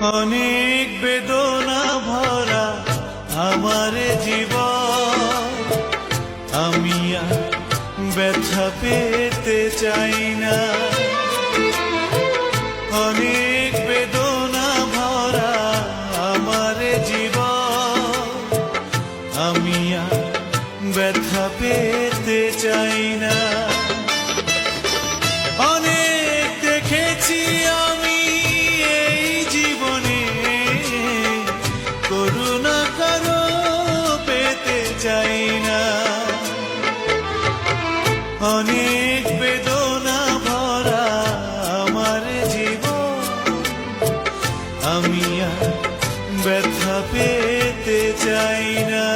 অনেক বেদনা ভরা আমার জীবন, আমি আর ব্যথা পেতে চাই না। অনেক বেদনা ভরা আমার জীবন, আমি আর ব্যথা পেতে চাই না। অনেক দেখেছি আমি এই জীবনে, করুণা কারো পেতে চাই না। অনেক বেদনা ভরা আমার জীবন, আমি আর ব্যথা পেতে চাই না।